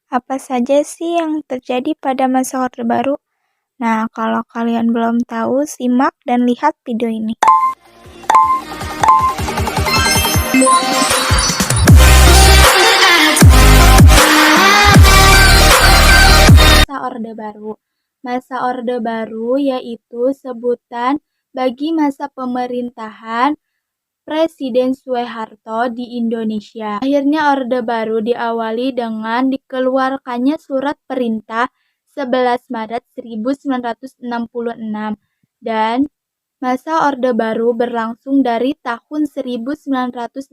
Apa saja sih yang terjadi pada masa Orde Baru? Nah, kalau kalian belum tahu, simak dan lihat video ini. Masa Orde Baru. Masa Orde Baru yaitu sebutan bagi masa pemerintahan Presiden Soeharto di Indonesia. Akhirnya Orde Baru diawali dengan dikeluarkannya Surat Perintah 11 Maret 1966 dan masa Orde Baru berlangsung dari tahun 1966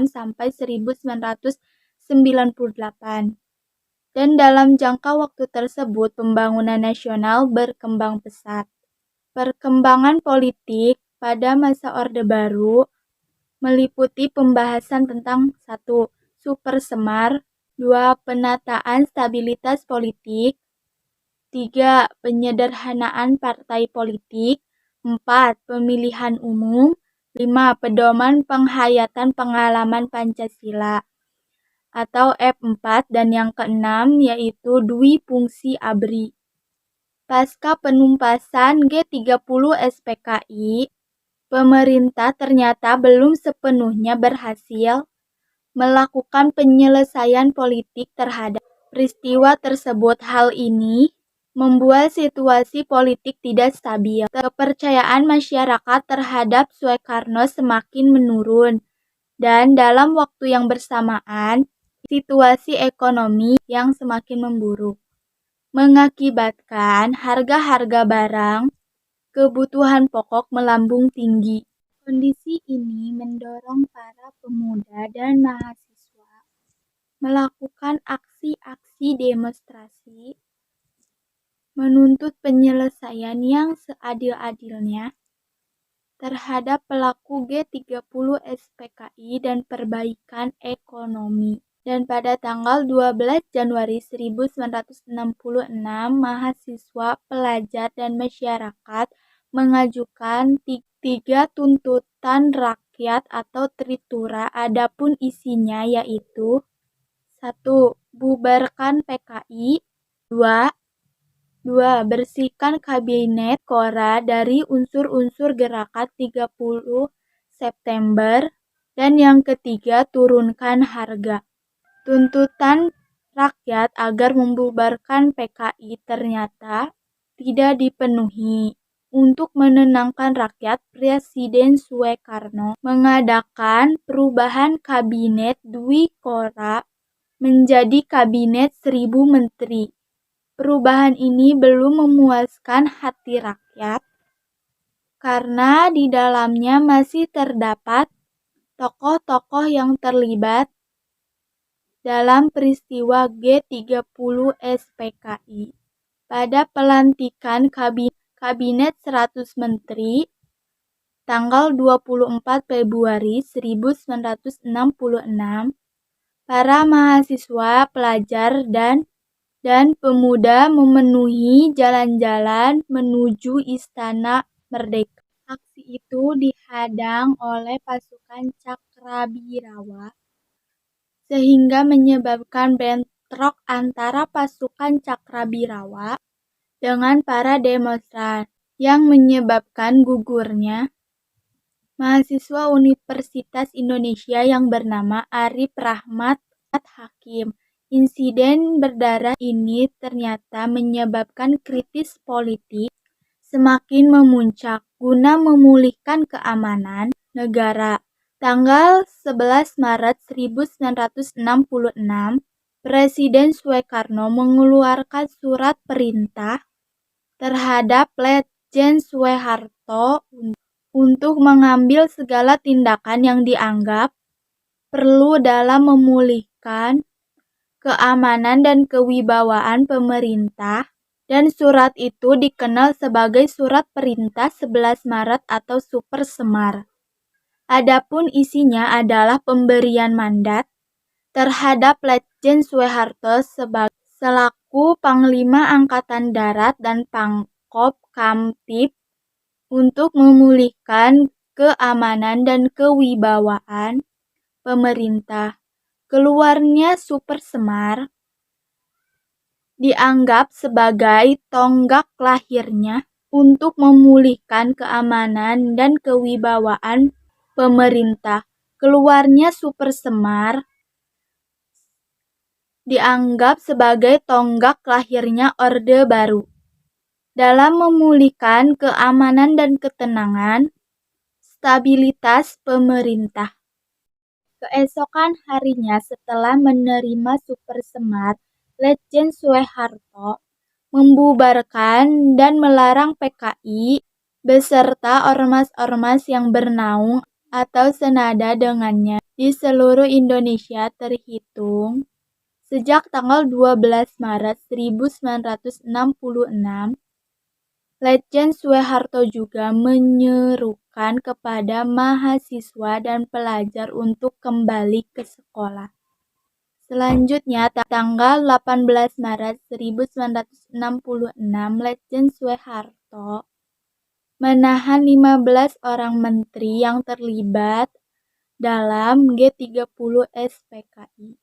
sampai 1998. Dan dalam jangka waktu tersebut pembangunan nasional berkembang pesat. Perkembangan politik pada masa Orde Baru meliputi pembahasan tentang 1. Supersemar, 2. Penataan stabilitas politik, 3. Penyederhanaan partai politik, 4. Pemilihan umum, 5. Pedoman penghayatan pengalaman Pancasila atau F4, dan yang keenam yaitu Dwi Fungsi ABRI. Pasca penumpasan G30 SPKI, pemerintah ternyata belum sepenuhnya berhasil melakukan penyelesaian politik terhadap peristiwa tersebut. Hal ini membuat situasi politik tidak stabil. Kepercayaan masyarakat terhadap Soekarno semakin menurun, dan dalam waktu yang bersamaan, situasi ekonomi yang semakin memburuk mengakibatkan harga-harga barang kebutuhan pokok melambung tinggi. Kondisi ini mendorong para pemuda dan mahasiswa melakukan aksi-aksi demonstrasi menuntut penyelesaian yang seadil-adilnya terhadap pelaku G30 SPKI dan perbaikan ekonomi. Dan pada tanggal 12 Januari 1966, mahasiswa, pelajar, dan masyarakat mengajukan 3 tuntutan rakyat atau tritura. Adapun isinya yaitu 1. Bubarkan PKI, 2. Bersihkan Kabinet Kora dari unsur-unsur gerakan 30 September, dan yang ketiga turunkan harga. Tuntutan rakyat agar membubarkan PKI ternyata tidak dipenuhi. Untuk menenangkan rakyat, Presiden Soekarno mengadakan perubahan Kabinet Dwi Kora menjadi Kabinet 1000 Menteri. Perubahan ini belum memuaskan hati rakyat karena di dalamnya masih terdapat tokoh-tokoh yang terlibat dalam peristiwa G30 SPKI. Pada pelantikan Kabinet 100 Menteri tanggal 24 Februari 1966, para mahasiswa, pelajar, dan pemuda memenuhi jalan-jalan menuju Istana Merdeka. Aksi itu dihadang oleh pasukan Cakrabirawa sehingga menyebabkan bentrok antara pasukan Cakrabirawa dengan para demonstran yang menyebabkan gugurnya mahasiswa Universitas Indonesia yang bernama Arif Rahmat Hakim. Insiden berdarah ini ternyata menyebabkan krisis politik semakin memuncak. Guna memulihkan keamanan negara, tanggal 11 Maret 1966, Presiden Soekarno mengeluarkan surat perintah terhadap Letjen Soeharto untuk mengambil segala tindakan yang dianggap perlu dalam memulihkan keamanan dan kewibawaan pemerintah, dan surat itu dikenal sebagai Surat Perintah 11 Maret atau Supersemar. Adapun isinya adalah pemberian mandat terhadap Letjen Soeharto selaku Panglima Angkatan Darat dan Pangkop Kamtib untuk memulihkan keamanan dan kewibawaan pemerintah. Keluarnya Supersemar dianggap sebagai tonggak lahirnya untuk memulihkan keamanan dan kewibawaan pemerintah. Keluarnya Super Semar dianggap sebagai tonggak lahirnya Orde Baru dalam memulihkan keamanan dan ketenangan, stabilitas pemerintah. Keesokan harinya setelah menerima Super Semar, Letjen Soeharto membubarkan dan melarang PKI beserta ormas-ormas yang bernaung atau senada dengannya di seluruh Indonesia terhitung sejak tanggal 12 Maret 1966. Letjen Soeharto juga menyerukan kepada mahasiswa dan pelajar untuk kembali ke sekolah. Selanjutnya, tanggal 18 Maret 1966, Letjen Soeharto menahan 15 orang menteri yang terlibat dalam G30 SPKI.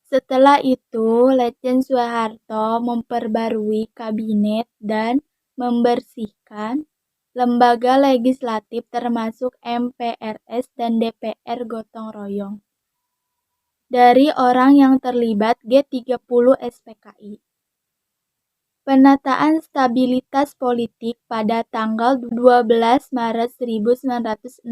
Setelah itu, Letjen Soeharto memperbarui kabinet dan membersihkan lembaga legislatif termasuk MPRS dan DPR gotong royong dari orang yang terlibat G30 SPKI. Penataan stabilitas politik pada tanggal 12 Maret 1967,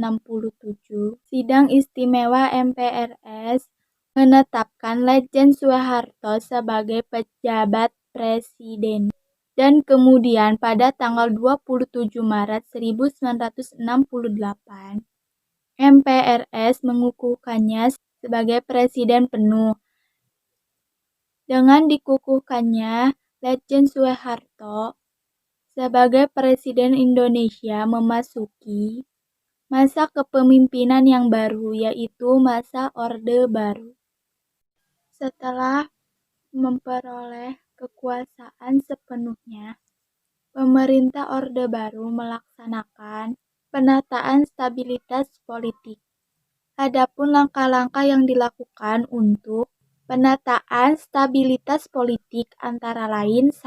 Sidang Istimewa MPRS menetapkan Letjen Soeharto sebagai pejabat presiden. Dan kemudian pada tanggal 27 Maret 1968, MPRS mengukuhkannya sebagai presiden penuh. Dengan dikukuhkannya, Letjen Soeharto sebagai Presiden Indonesia memasuki masa kepemimpinan yang baru, yaitu masa Orde Baru. Setelah memperoleh kekuasaan sepenuhnya, pemerintah Orde Baru melaksanakan penataan stabilitas politik. Adapun langkah-langkah yang dilakukan untuk penataan stabilitas politik antara lain 1.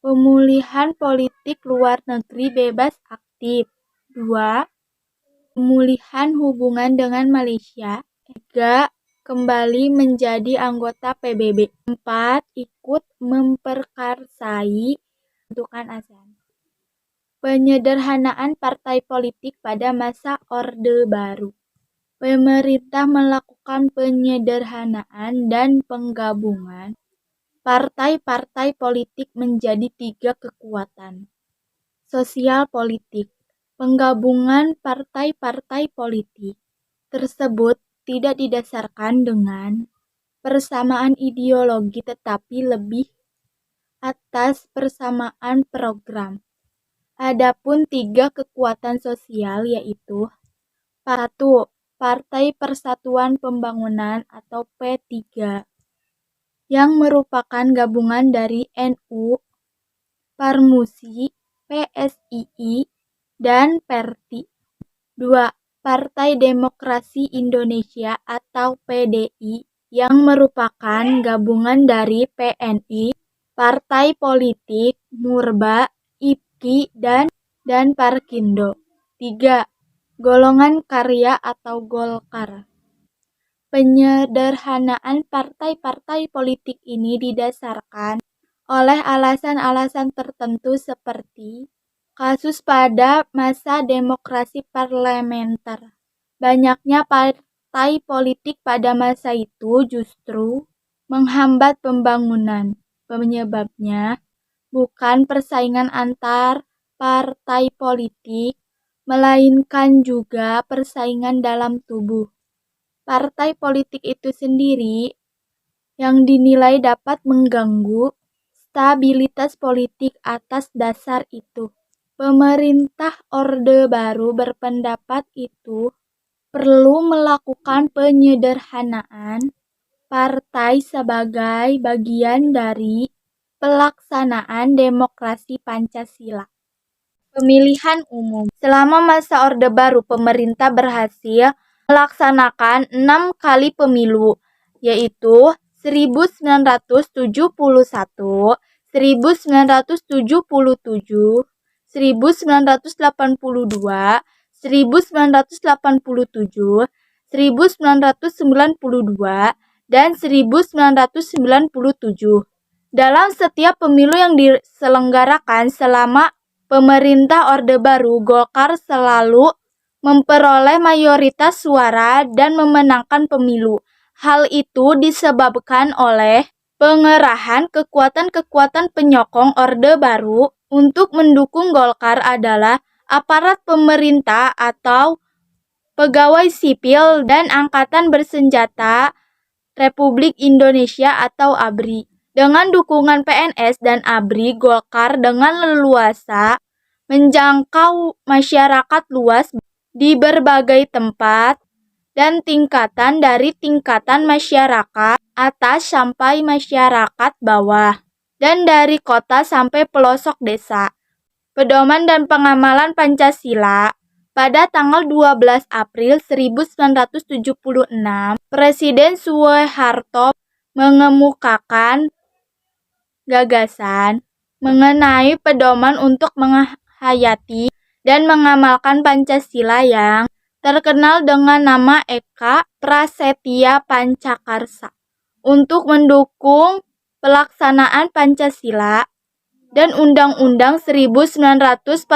Pemulihan politik luar negeri bebas aktif. 2. Pemulihan hubungan dengan Malaysia. 3. Kembali menjadi anggota PBB. 4. Ikut memperkarsai pembentukan ASEAN. Penyederhanaan partai politik pada masa Orde Baru. Pemerintah melakukan penyederhanaan dan penggabungan partai-partai politik menjadi 3 kekuatan. Sosial politik. Penggabungan partai-partai politik tersebut tidak didasarkan dengan persamaan ideologi tetapi lebih atas persamaan program. Adapun 3 kekuatan sosial yaitu 1. Partai Persatuan Pembangunan atau P3 yang merupakan gabungan dari NU, Parmusi, PSII, dan Perti. 2. Partai Demokrasi Indonesia atau PDI yang merupakan gabungan dari PNI, Partai Politik, Murba, IPKI, dan Parkindo. 3. Golongan Karya atau Golkar. Penyederhanaan partai-partai politik ini didasarkan oleh alasan-alasan tertentu seperti kasus pada masa demokrasi parlementer. Banyaknya partai politik pada masa itu justru menghambat pembangunan. Penyebabnya bukan persaingan antar partai politik, melainkan juga persaingan dalam tubuh partai politik itu sendiri yang dinilai dapat mengganggu stabilitas politik. Atas dasar itu, pemerintah Orde Baru berpendapat itu perlu melakukan penyederhanaan partai sebagai bagian dari pelaksanaan demokrasi Pancasila. Pemilihan umum. Selama masa Orde Baru, pemerintah berhasil melaksanakan 6 kali pemilu, yaitu 1971, 1977, 1982, 1987, 1992, dan 1997. Dalam setiap pemilu yang diselenggarakan selama pemerintah Orde Baru, Golkar selalu memperoleh mayoritas suara dan memenangkan pemilu. Hal itu disebabkan oleh pengerahan kekuatan-kekuatan penyokong Orde Baru untuk mendukung Golkar adalah aparat pemerintah atau pegawai sipil dan angkatan bersenjata Republik Indonesia atau ABRI. Dengan dukungan PNS dan ABRI, Golkar dengan leluasa menjangkau masyarakat luas di berbagai tempat dan tingkatan, dari tingkatan masyarakat atas sampai masyarakat bawah, dan dari kota sampai pelosok desa. Pedoman dan pengamalan Pancasila. Pada tanggal 12 April 1976, Presiden Soeharto mengemukakan gagasan mengenai pedoman untuk menghayati dan mengamalkan Pancasila yang terkenal dengan nama Eka Prasetya Pancakarsa untuk mendukung pelaksanaan Pancasila dan Undang-Undang 1945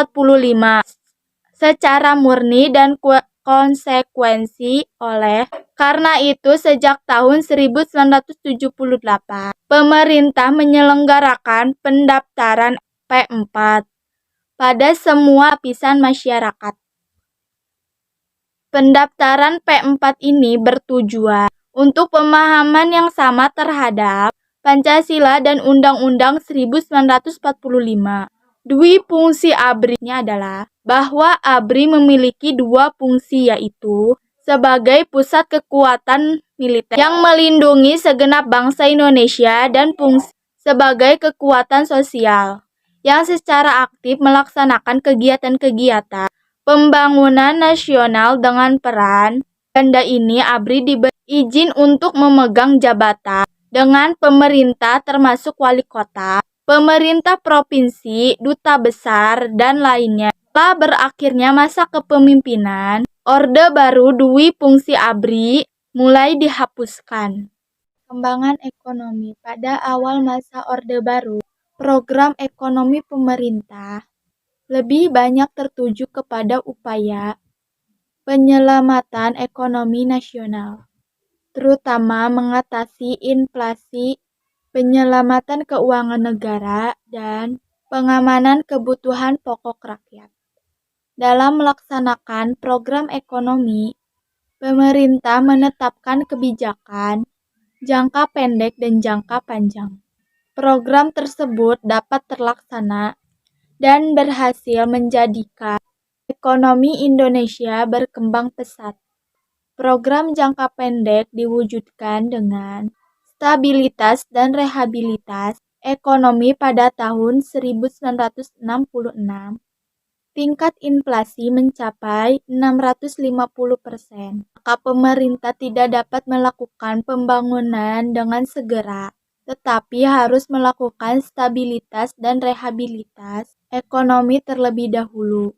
secara murni dan konsekuensi. Oleh karena itu, sejak tahun 1978, pemerintah menyelenggarakan pendaftaran P4 pada semua lapisan masyarakat. Pendaftaran P4 ini bertujuan untuk pemahaman yang sama terhadap Pancasila dan Undang-Undang 1945. Dwi fungsi ABRI-nya adalah bahwa ABRI memiliki dua fungsi, yaitu sebagai pusat kekuatan militer yang melindungi segenap bangsa Indonesia dan fungsi sebagai kekuatan sosial yang secara aktif melaksanakan kegiatan-kegiatan pembangunan nasional. Dengan peran ganda ini, ABRI diberi izin untuk memegang jabatan dengan pemerintah termasuk wali kota, pemerintah provinsi, duta besar, dan lainnya. Setelah berakhirnya masa kepemimpinan Orde Baru, dui fungsi ABRI mulai dihapuskan. Perkembangan ekonomi. Pada awal masa Orde Baru, program ekonomi pemerintah lebih banyak tertuju kepada upaya penyelamatan ekonomi nasional, terutama mengatasi inflasi, penyelamatan keuangan negara, dan pengamanan kebutuhan pokok rakyat. Dalam melaksanakan program ekonomi, pemerintah menetapkan kebijakan jangka pendek dan jangka panjang. Program tersebut dapat terlaksana dan berhasil menjadikan ekonomi Indonesia berkembang pesat. Program jangka pendek diwujudkan dengan stabilitas dan rehabilitas ekonomi. Pada tahun 1966, tingkat inflasi mencapai 650%. Maka pemerintah tidak dapat melakukan pembangunan dengan segera, tetapi harus melakukan stabilitas dan rehabilitas ekonomi terlebih dahulu.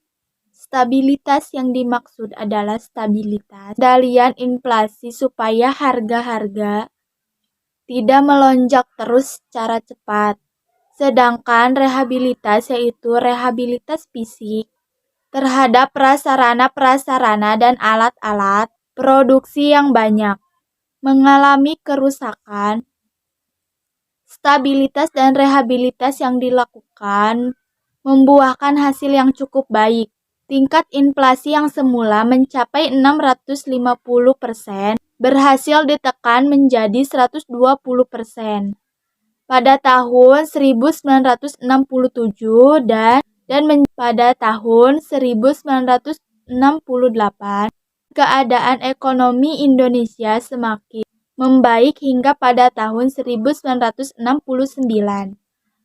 Stabilitas yang dimaksud adalah stabilitas kendalian inflasi supaya harga-harga tidak melonjak terus secara cepat. Sedangkan rehabilitas yaitu rehabilitas fisik terhadap prasarana-prasarana dan alat-alat produksi yang banyak mengalami kerusakan. Stabilitas dan rehabilitas yang dilakukan membuahkan hasil yang cukup baik. Tingkat inflasi yang semula mencapai 650% berhasil ditekan menjadi 120% pada tahun 1967 dan pada tahun 1968. Keadaan ekonomi Indonesia semakin membaik hingga pada tahun 1969.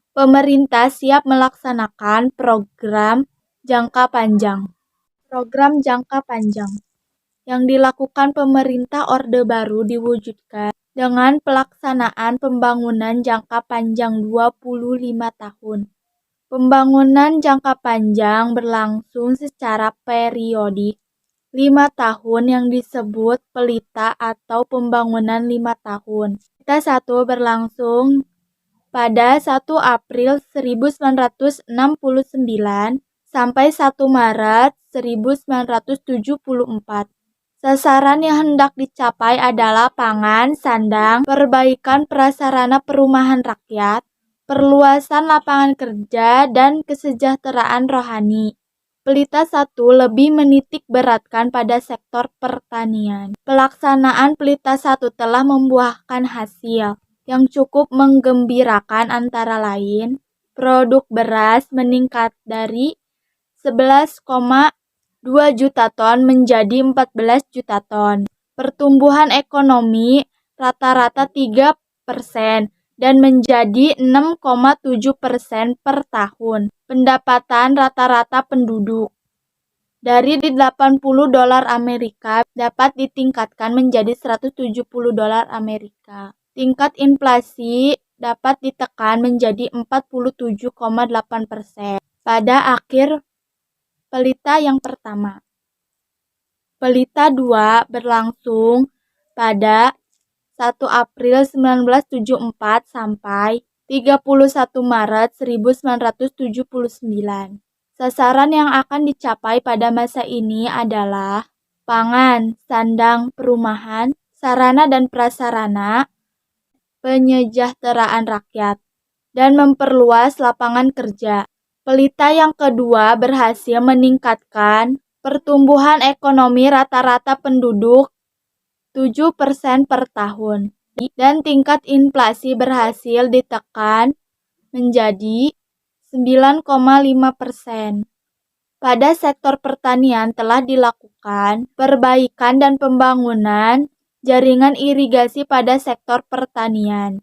Pemerintah siap melaksanakan program jangka panjang. Program jangka panjang yang dilakukan pemerintah Orde Baru diwujudkan dengan pelaksanaan pembangunan jangka panjang 25 tahun. Pembangunan jangka panjang berlangsung secara periodik 5 tahun yang disebut pelita atau pembangunan 5 tahun. Pelita 1 berlangsung pada 1 April 1969 sampai 1 Maret 1974. Sasaran yang hendak dicapai adalah pangan, sandang, perbaikan prasarana perumahan rakyat, perluasan lapangan kerja, dan kesejahteraan rohani. Pelita 1 lebih menitik beratkan pada sektor pertanian. Pelaksanaan Pelita 1 telah membuahkan hasil yang cukup menggembirakan, antara lain, produk beras meningkat dari 11,2 juta ton menjadi 14 juta ton. Pertumbuhan ekonomi rata-rata 3% dan menjadi 6,7% per tahun. Pendapatan rata-rata penduduk dari $80 Amerika dapat ditingkatkan menjadi $170 Amerika. Tingkat inflasi dapat ditekan menjadi 47,8% pada akhir pelita yang pertama. Pelita 2 berlangsung pada 1 April 1974 sampai 31 Maret 1979. Sasaran yang akan dicapai pada masa ini adalah pangan, sandang, perumahan, sarana dan prasarana, penyejahteraan rakyat, dan memperluas lapangan kerja. Pelita yang kedua berhasil meningkatkan pertumbuhan ekonomi rata-rata penduduk 7% per tahun, dan tingkat inflasi berhasil ditekan menjadi 9,5%. Pada sektor pertanian telah dilakukan perbaikan dan pembangunan jaringan irigasi pada sektor pertanian.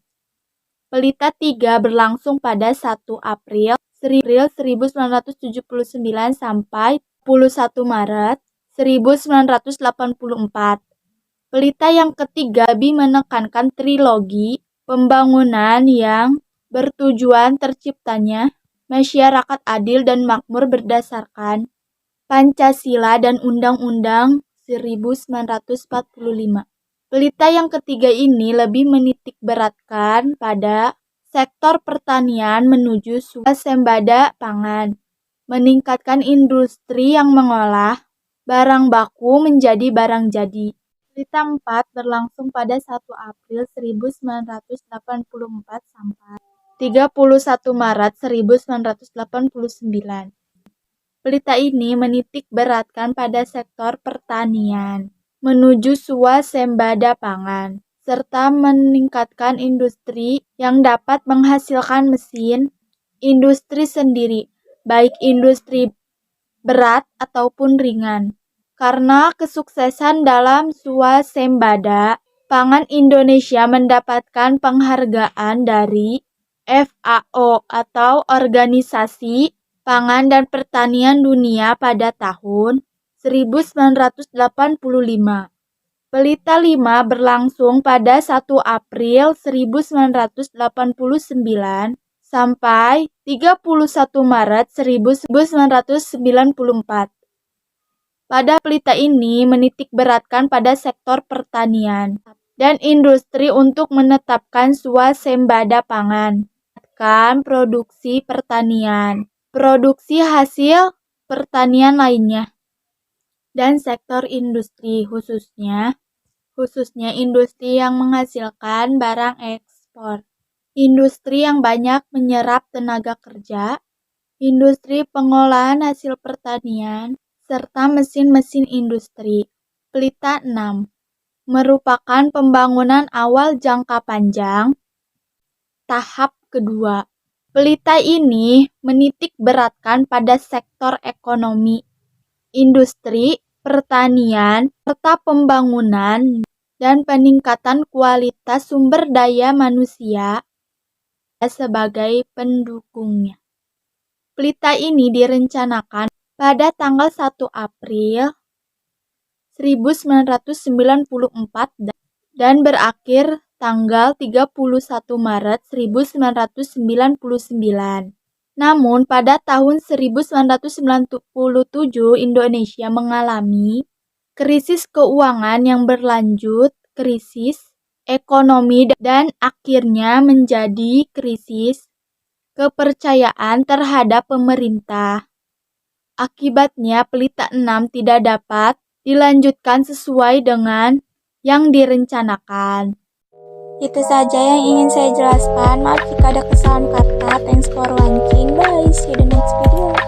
Pelita 3 berlangsung pada 1 April 1979 sampai 21 Maret 1984. Pelita yang ketiga lebih menekankan trilogi pembangunan yang bertujuan terciptanya masyarakat adil dan makmur berdasarkan Pancasila dan Undang-Undang 1945. Pelita yang ketiga ini lebih menitik beratkan pada sektor pertanian menuju swasembada pangan, meningkatkan industri yang mengolah barang baku menjadi barang jadi. Pelita 4 berlangsung pada 1 April 1984 sampai 31 Maret 1989. Pelita ini menitik beratkan pada sektor pertanian menuju swasembada pangan, serta meningkatkan industri yang dapat menghasilkan mesin industri sendiri, baik industri berat ataupun ringan. Karena kesuksesan dalam swasembada pangan, Indonesia mendapatkan penghargaan dari FAO atau Organisasi Pangan dan Pertanian Dunia pada tahun 1985. Pelita 5 berlangsung pada 1 April 1989 sampai 31 Maret 1994. Pada pelita ini menitik beratkan pada sektor pertanian dan industri untuk menetapkan swasembada pangan, produksi pertanian, produksi hasil pertanian lainnya, dan sektor industri khususnya industri yang menghasilkan barang ekspor, industri yang banyak menyerap tenaga kerja, industri pengolahan hasil pertanian, serta mesin-mesin industri. Pelita 6 merupakan pembangunan awal jangka panjang tahap kedua. Pelita ini menitik beratkan pada sektor ekonomi, industri, pertanian, serta pembangunan dan peningkatan kualitas sumber daya manusia sebagai pendukungnya. Pelita ini direncanakan pada tanggal 1 April 1994 dan berakhir tanggal 31 Maret 1999. Namun pada tahun 1997 Indonesia mengalami krisis keuangan yang berlanjut, krisis ekonomi dan akhirnya menjadi krisis kepercayaan terhadap pemerintah. Akibatnya Pelita 6 tidak dapat dilanjutkan sesuai dengan yang direncanakan. Itu saja yang ingin saya jelaskan. Maaf jika ada kesalahan kata. Thanks for watching. Bye. See you in the next video.